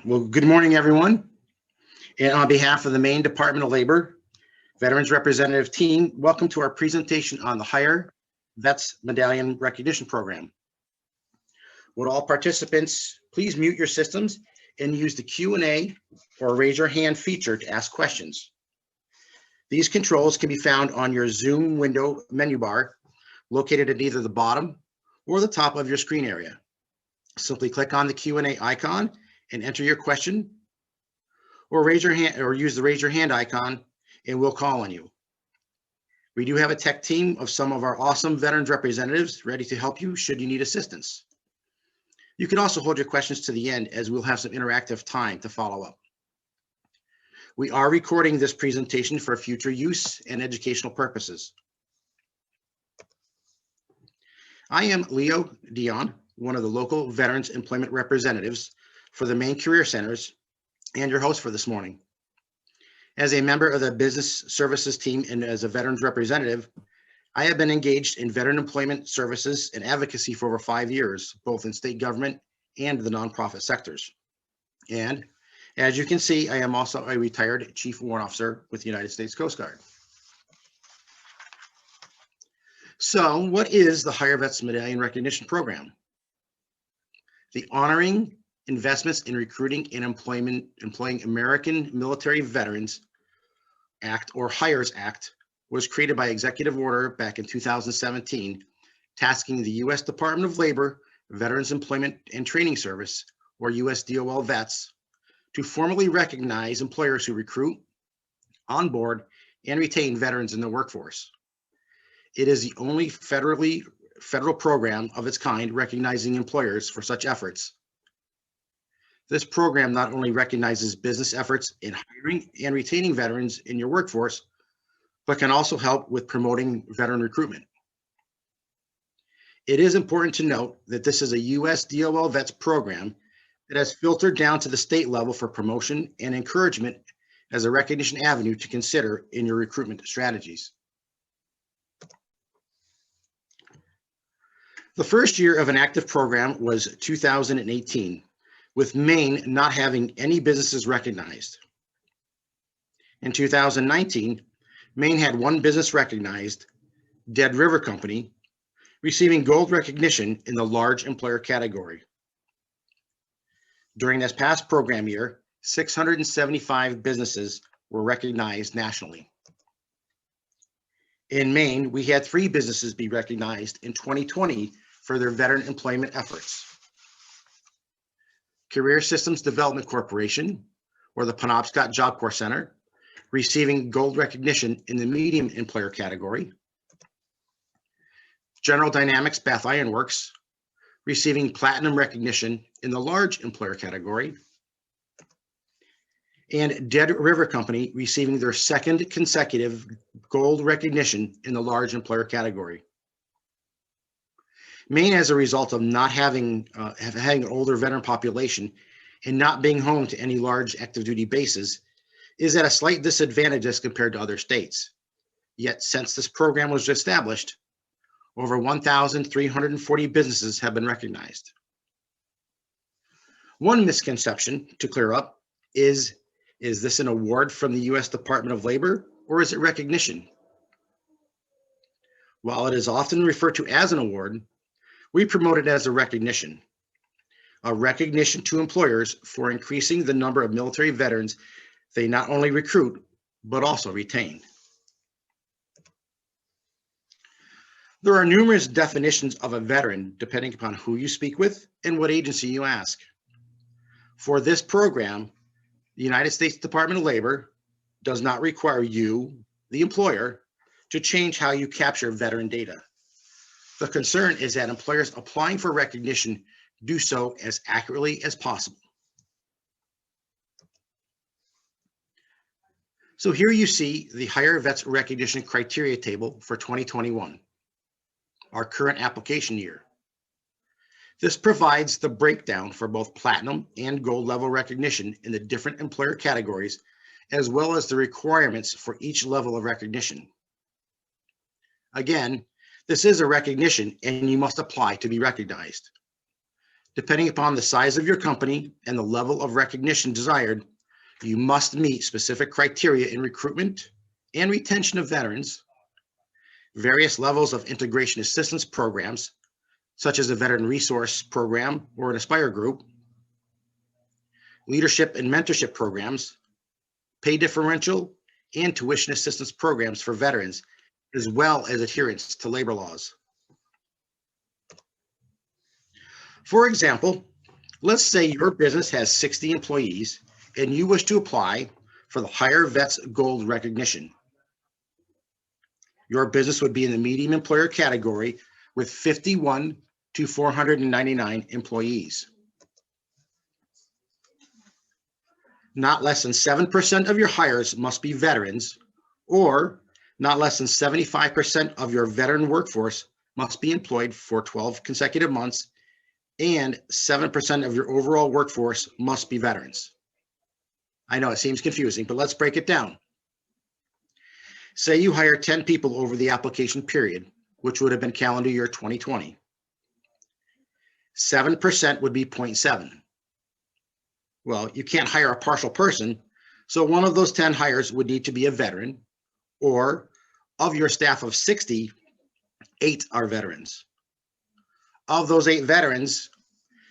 Well, good morning, everyone. And on behalf of the Maine Department of Labor Veterans Representative Team, welcome to our presentation on the Hire Vets Medallion Recognition Program. Would all participants please mute your systems and use the Q&A or raise your hand feature to ask questions. These controls can be found on your Zoom window menu bar, located at either the bottom or the top of your screen area. Simply click on the Q&A icon and enter your question, or raise your hand, or use the raise your hand icon, and we'll call on you. We do have a tech team of some of our awesome veterans representatives ready to help you should you need assistance. You can also hold your questions to the end, as we'll have some interactive time to follow up. We are recording this presentation for future use and educational purposes. I am Leo Dion, one of the local veterans employment representatives for the Maine Career Centers, and your host for this morning. As a member of the business services team and as a veterans representative, I have been engaged in veteran employment services and advocacy for over 5 years, both in state government and the nonprofit sectors. And as you can see, I am also a retired Chief Warrant Officer with the United States Coast Guard. So what is the Hire Vets Medallion Recognition Program? The Honoring Investments in Recruiting and Employing American Military Veterans Act, or HIRES Act, was created by executive order back in 2017, tasking the U.S. Department of Labor, Veterans Employment and Training Service, or USDOL vets, to formally recognize employers who recruit, onboard, and retain veterans in the workforce. It is the only federal program of its kind recognizing employers for such efforts. This program not only recognizes business efforts in hiring and retaining veterans in your workforce, but can also help with promoting veteran recruitment. It is important to note that this is a USDOL vets program that has filtered down to the state level for promotion and encouragement as a recognition avenue to consider in your recruitment strategies. The first year of an active program was 2018, with Maine not having any businesses recognized. In 2019, Maine had one business recognized, Dead River Company, receiving gold recognition in the large employer category. During this past program year, 675 businesses were recognized nationally. In Maine, we had 3 businesses be recognized in 2020 for their veteran employment efforts. Career Systems Development Corporation, or the Penobscot Job Corps Center, receiving gold recognition in the medium employer category. General Dynamics Bath Iron Works, receiving platinum recognition in the large employer category. And Dead River Company receiving their second consecutive gold recognition in the large employer category. Maine, as a result of not having an older veteran population and not being home to any large active duty bases, is at a slight disadvantage as compared to other states. Yet since this program was established, over 1,340 businesses have been recognized. One misconception to clear up is this an award from the U.S. Department of Labor, or is it recognition? While it is often referred to as an award, we promote it as a recognition to employers for increasing the number of military veterans they not only recruit, but also retain. There are numerous definitions of a veteran depending upon who you speak with and what agency you ask. For this program, the United States Department of Labor does not require you, the employer, to change how you capture veteran data. The concern is that employers applying for recognition do so as accurately as possible. So here you see the Hire Vets Recognition Criteria Table for 2021, our current application year. This provides the breakdown for both platinum and gold level recognition in the different employer categories, as well as the requirements for each level of recognition. Again, this is a recognition and you must apply to be recognized. Depending upon the size of your company and the level of recognition desired, you must meet specific criteria in recruitment and retention of veterans, various levels of integration assistance programs, such as a veteran resource program or an Aspire group, leadership and mentorship programs, pay differential, and tuition assistance programs for veterans, as well as adherence to labor laws. For example, let's say your business has 60 employees and you wish to apply for the Hire Vets Gold recognition. Your business would be in the medium employer category with 51 to 499 employees. Not less than 7% of your hires must be veterans, or not less than 75% of your veteran workforce must be employed for 12 consecutive months, and 7% of your overall workforce must be veterans. I know it seems confusing, but let's break it down. Say you hire 10 people over the application period, which would have been calendar year 2020. 7% would be 0.7. Well, you can't hire a partial person, so one of those 10 hires would need to be a veteran, or of your staff of 60, 8 are veterans. Of those 8 veterans,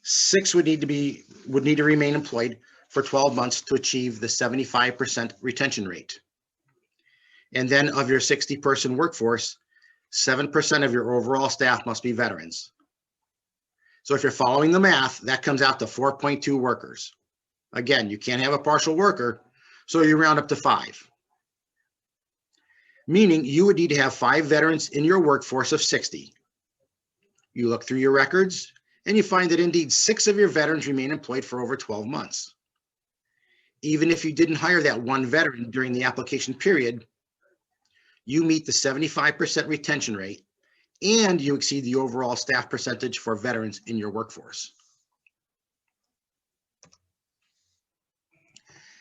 6 would need to remain employed for 12 months to achieve the 75% retention rate. And then of your 60-person workforce, 7% of your overall staff must be veterans. So if you're following the math, that comes out to 4.2 workers. Again, you can't have a partial worker, so you round up to 5. Meaning you would need to have 5 veterans in your workforce of 60. You look through your records and you find that indeed 6 of your veterans remain employed for over 12 months. Even if you didn't hire that one veteran during the application period, you meet the 75% retention rate and you exceed the overall staff percentage for veterans in your workforce.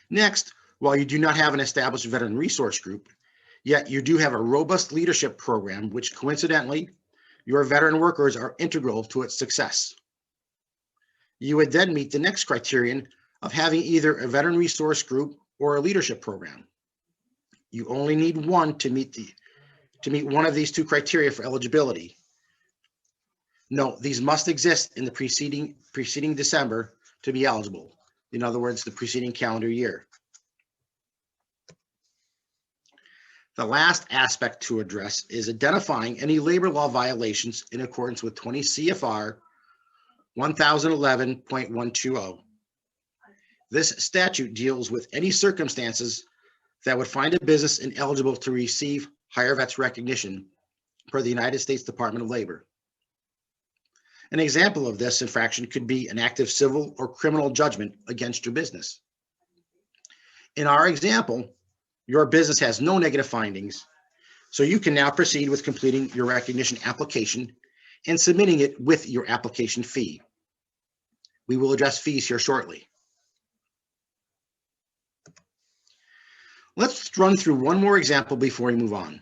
Next, while you do not have an established veteran resource group, yet you do have a robust leadership program, which coincidentally, your veteran workers are integral to its success. You would then meet the next criterion of having either a veteran resource group or a leadership program. You only need one to meet one of these 2 criteria for eligibility. Note, these must exist in the preceding December to be eligible. In other words, the preceding calendar year. The last aspect to address is identifying any labor law violations in accordance with 20 CFR 1011.120. This statute deals with any circumstances that would find a business ineligible to receive Hire Vets recognition per the United States Department of Labor. An example of this infraction could be an active civil or criminal judgment against your business. In our example, your business has no negative findings, so you can now proceed with completing your recognition application and submitting it with your application fee. We will address fees here shortly. Let's run through one more example before we move on.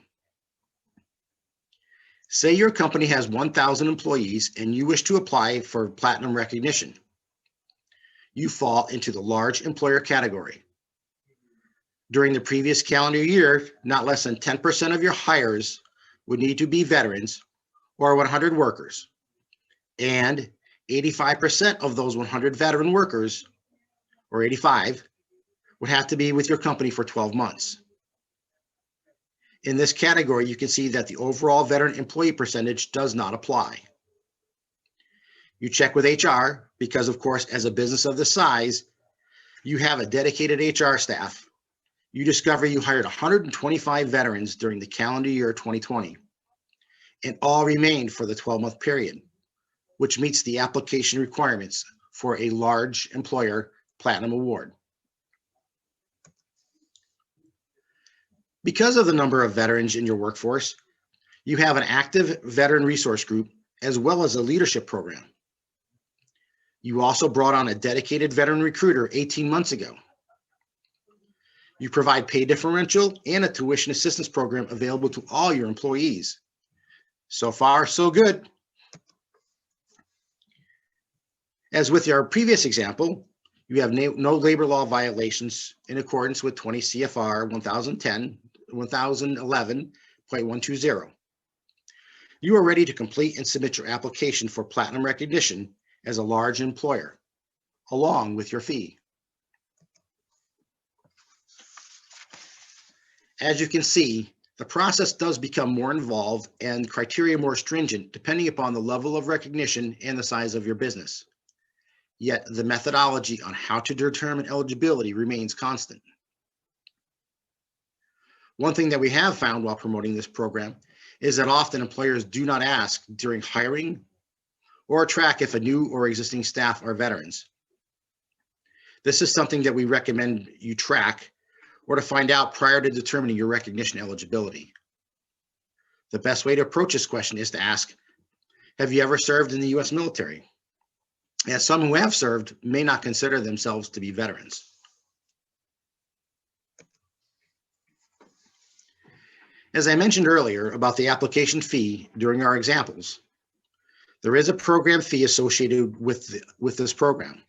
Say your company has 1,000 employees and you wish to apply for platinum recognition. You fall into the large employer category. During the previous calendar year, not less than 10% of your hires would need to be veterans or 100 workers. And 85% of those 100 veteran workers, or 85, would have to be with your company for 12 months. In this category, you can see that the overall veteran employee percentage does not apply. You check with HR because, of course, as a business of this size, you have a dedicated HR staff. You discover you hired 125 veterans during the calendar year 2020, and all remained for the 12-month period, which meets the application requirements for a large employer platinum award. Because of the number of veterans in your workforce, you have an active veteran resource group as well as a leadership program. You also brought on a dedicated veteran recruiter 18 months ago. You provide pay differential and a tuition assistance program available to all your employees. So far, so good. As with our previous example, you have no labor law violations in accordance with 20 CFR 1011.120. You are ready to complete and submit your application for platinum recognition as a large employer, along with your fee. As you can see, the process does become more involved and criteria more stringent depending upon the level of recognition and the size of your business. Yet the methodology on how to determine eligibility remains constant. One thing that we have found while promoting this program is that often employers do not ask during hiring or track if a new or existing staff are veterans. This is something that we recommend you track or to find out prior to determining your recognition eligibility. The best way to approach this question is to ask, have you ever served in the U.S. military? As some who have served may not consider themselves to be veterans. As I mentioned earlier about the application fee during our examples, there is a program fee associated with this program,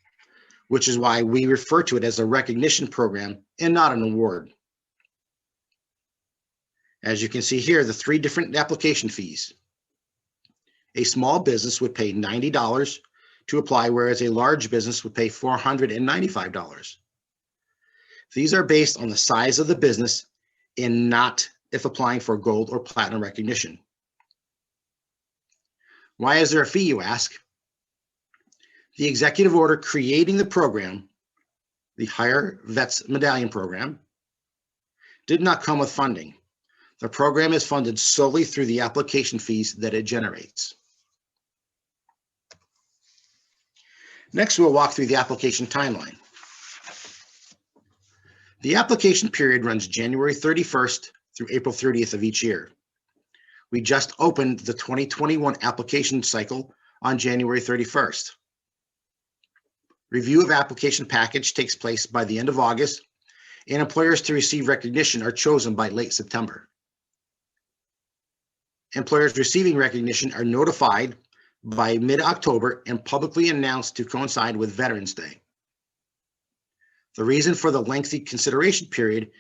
which is why we refer to it as a recognition program and not an award. As you can see here, the three different application fees. A small business would pay $90 to apply, whereas a large business would pay $495. These are based on the size of the business and not if applying for gold or platinum recognition. Why is there a fee, you ask? The executive order creating the program, the Hire Vets Medallion program, did not come with funding. The program is funded solely through the application fees that it generates. Next, we'll walk through the application timeline. The application period runs January 31st through April 30th of each year. We just opened the 2021 application cycle on January 31st. Review of application package takes place by the end of August, and employers to receive recognition are chosen by late September. Employers receiving recognition are notified by mid-October and publicly announced to coincide with Veterans Day. The reason for the lengthy consideration period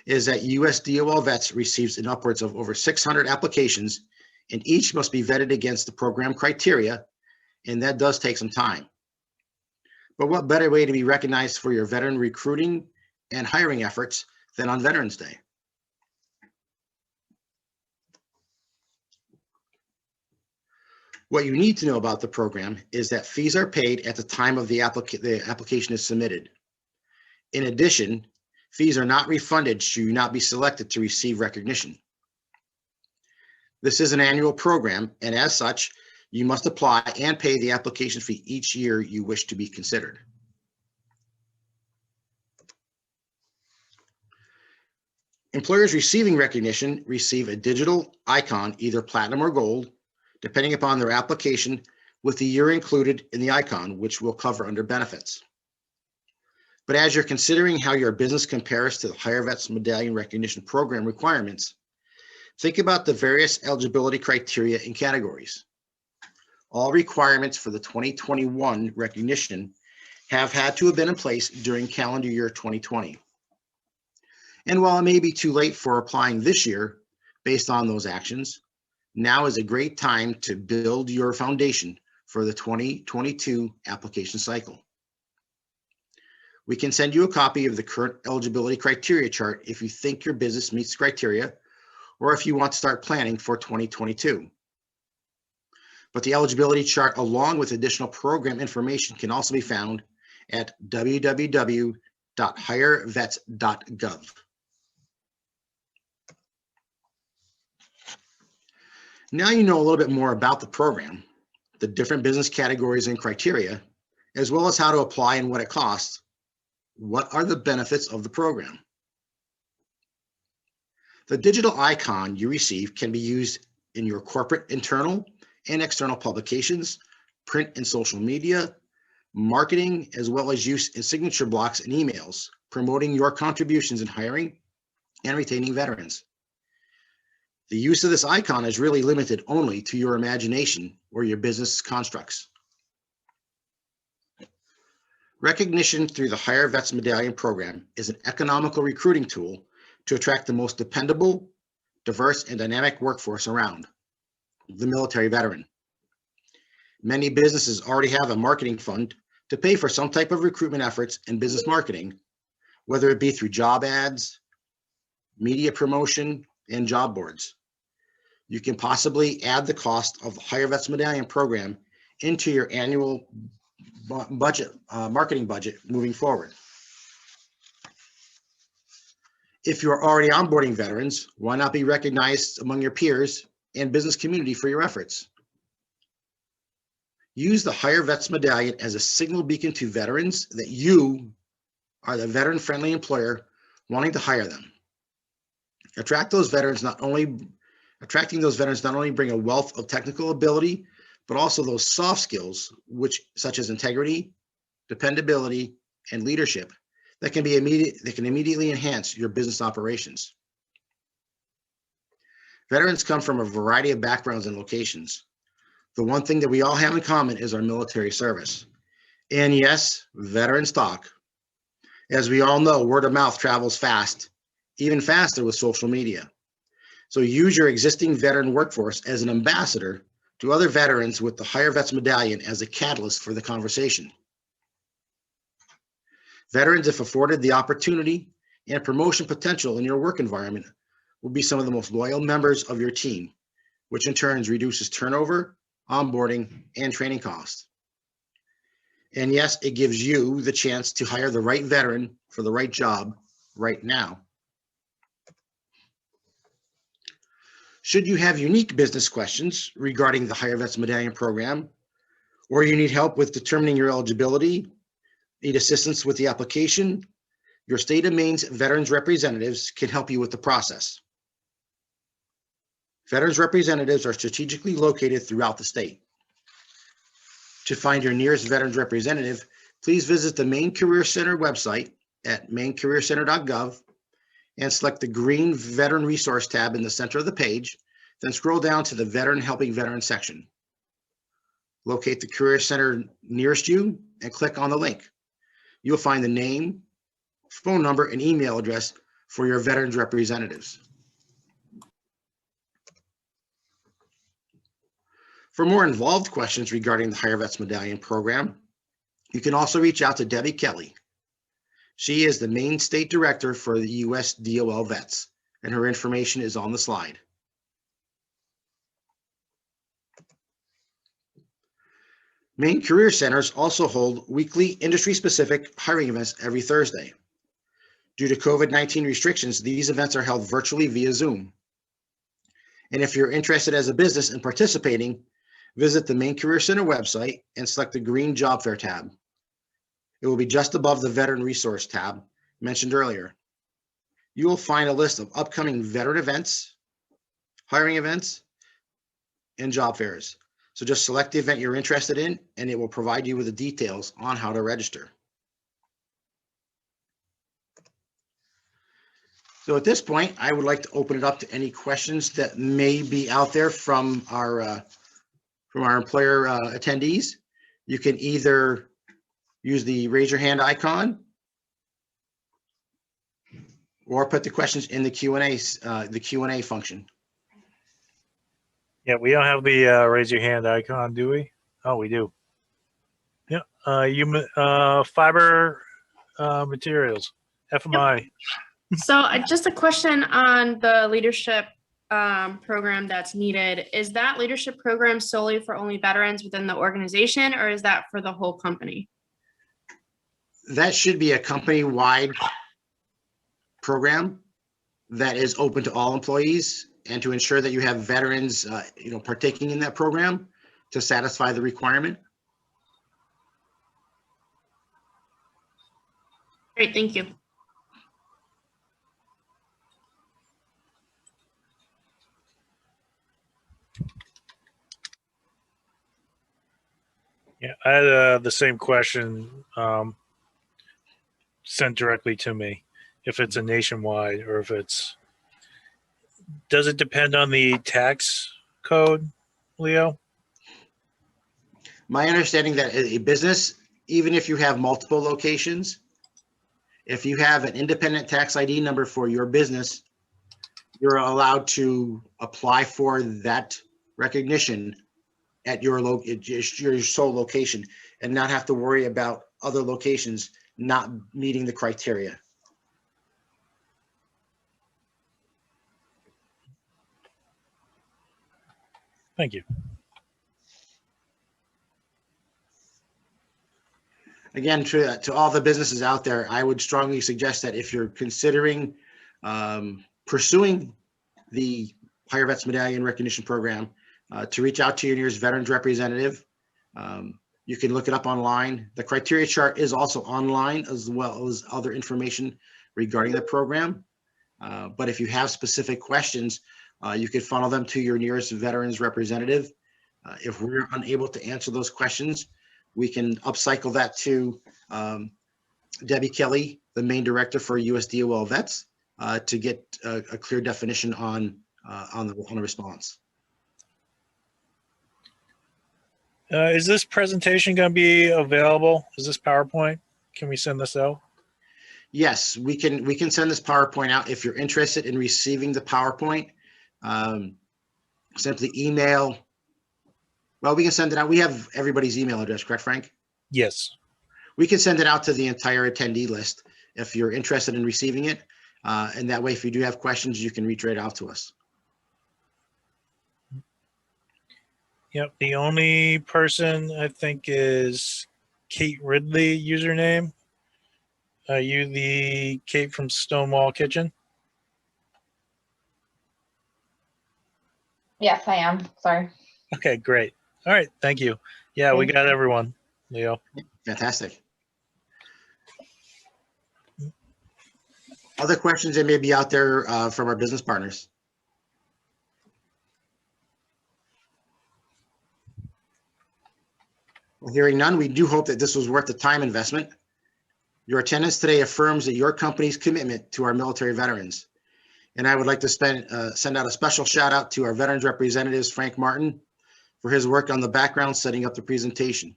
is that U.S. DOL vets receives an upwards of over 600 applications, and each must be vetted against the program criteria, and that does take some time. But what better way to be recognized for your veteran recruiting and hiring efforts than on Veterans Day? What you need to know about the program is that fees are paid at the time of the application is submitted. In addition, fees are not refunded should you not be selected to receive recognition. This is an annual program, and as such, you must apply and pay the application fee each year you wish to be considered. Employers receiving recognition receive a digital icon, either platinum or gold, depending upon their application, with the year included in the icon, which we'll cover under benefits. But as you're considering how your business compares to the Hire Vets Medallion Recognition Program requirements, think about the various eligibility criteria and categories. All requirements for the 2021 recognition have had to have been in place during calendar year 2020. And while it may be too late for applying this year based on those actions, now is a great time to build your foundation for the 2022 application cycle. We can send you a copy of the current eligibility criteria chart if you think your business meets criteria, or if you want to start planning for 2022. But the eligibility chart, along with additional program information, can also be found at www.hirevets.gov. Now you know a little bit more about the program, the different business categories and criteria, as well as how to apply and what it costs. What are the benefits of the program? The digital icon you receive can be used in your corporate internal and external publications, print and social media, marketing, as well as use in signature blocks and emails, promoting your contributions in hiring and retaining veterans. The use of this icon is really limited only to your imagination or your business constructs. Recognition through the Hire Vets Medallion program is an economical recruiting tool to attract the most dependable, diverse, and dynamic workforce around, the military veteran. Many businesses already have a marketing fund to pay for some type of recruitment efforts and business marketing, whether it be through job ads, media promotion, and job boards. You can possibly add the cost of the Hire Vets Medallion program into your annual budget, marketing budget moving forward. If you are already onboarding veterans, why not be recognized among your peers and business community for your efforts? Use the Hire Vets Medallion as a signal beacon to veterans that you are the veteran-friendly employer wanting to hire them. Attracting those veterans not only bring a wealth of technical ability, but also those soft skills, such as integrity, dependability, and leadership that can immediately enhance your business operations. Veterans come from a variety of backgrounds and locations. The one thing that we all have in common is our military service. And yes, veterans talk. As we all know, word of mouth travels fast, even faster with social media. So use your existing veteran workforce as an ambassador to other veterans with the Hire Vets Medallion as a catalyst for the conversation. Veterans, if afforded the opportunity and promotion potential in your work environment, will be some of the most loyal members of your team, which in turn reduces turnover, onboarding, and training costs. And yes, it gives you the chance to hire the right veteran for the right job right now. Should you have unique business questions regarding the Hire Vets Medallion program, or you need help with determining your eligibility, need assistance with the application, your state of Maine's veterans representatives can help you with the process. Veterans representatives are strategically located throughout the state. To find your nearest veterans representative, please visit the Maine Career Center website at mainecareercenter.gov and select the green Veteran Resource tab in the center of the page, then scroll down to the Veteran Helping Veterans section. Locate the Career Center nearest you and click on the link. You'll find the name, phone number, and email address for your veterans representatives. For more involved questions regarding the Hire Vets Medallion program, you can also reach out to Debbie Kelly. She is the Maine State Director for the U.S. DOL Vets, and her information is on the slide. Maine Career Centers also hold weekly industry-specific hiring events every Thursday. Due to COVID-19 restrictions, these events are held virtually via Zoom. And if you're interested as a business in participating, visit the Maine Career Center website and select the green Job Fair tab. It will be just above the Veteran Resource tab mentioned earlier. You will find a list of upcoming veteran events, hiring events, and job fairs. So just select the event you're interested in, and it will provide you with the details on how to register. So at this point, I would like to open it up to any questions that may be out there from our employer attendees. You can either use the raise your hand icon or put the questions in the Q&A function. Yeah, we don't have the raise your hand icon, do we? Oh, we do. Yeah, fiber materials, FMI. So just a question on the leadership program that's needed. Is that leadership program solely for only veterans within the organization, or is that for the whole company? That should be a company-wide program that is open to all employees, and to ensure that you have veterans, partaking in that program to satisfy the requirement. Great, thank you. Yeah, I had the same question sent directly to me. If it's a nationwide, or if it's, does it depend on the tax code, Leo? My understanding that a business even if you have multiple locations, if you have an independent tax ID number for your business, you're allowed to apply for that recognition at your sole location and not have to worry about other locations not meeting the criteria. Thank you. Again, to all the businesses out there, I would strongly suggest that if you're considering pursuing the Higher Vets Medallion Recognition Program, to reach out to your nearest veterans representative. You can look it up online. The criteria chart is also online, as well as other information regarding the program. But if you have specific questions, you could funnel them to your nearest veterans representative. If we're unable to answer those questions, we can upcycle that to Debbie Kelly, the Maine Director for USDOL Vets, to get a clear definition on the response. Is this presentation going to be available? Is this PowerPoint? Can we send this out? Yes, we can send this PowerPoint out. If you're interested in receiving the PowerPoint, simply email. Well, we can send it out. We have everybody's email address, correct, Frank? Yes. We can send it out to the entire attendee list if you're interested in receiving it. And that way, if you do have questions, you can reach right out to us. Yep. The only person I think is Kate Ridley username. Are you the Kate from Stonewall Kitchen? Yes, I am. Sorry. Okay, great. All right. Thank you. Yeah, we got everyone, Leo. Fantastic. Other questions that may be out there from our business partners? Well, hearing none, we do hope that this was worth the time investment. Your attendance today affirms that your company's commitment to our military veterans. And I would like to send out a special shout out to our veterans representatives, Frank Martin, for his work on the background setting up the presentation.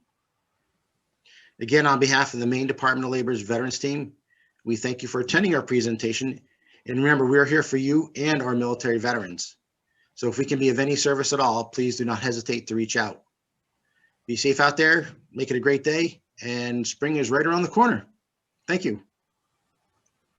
Again, on behalf of the Maine Department of Labor's Veterans Team, we thank you for attending our presentation. And remember, we're here for you and our military veterans. So if we can be of any service at all, please do not hesitate to reach out. Be safe out there, make it a great day, and spring is right around the corner. Thank you.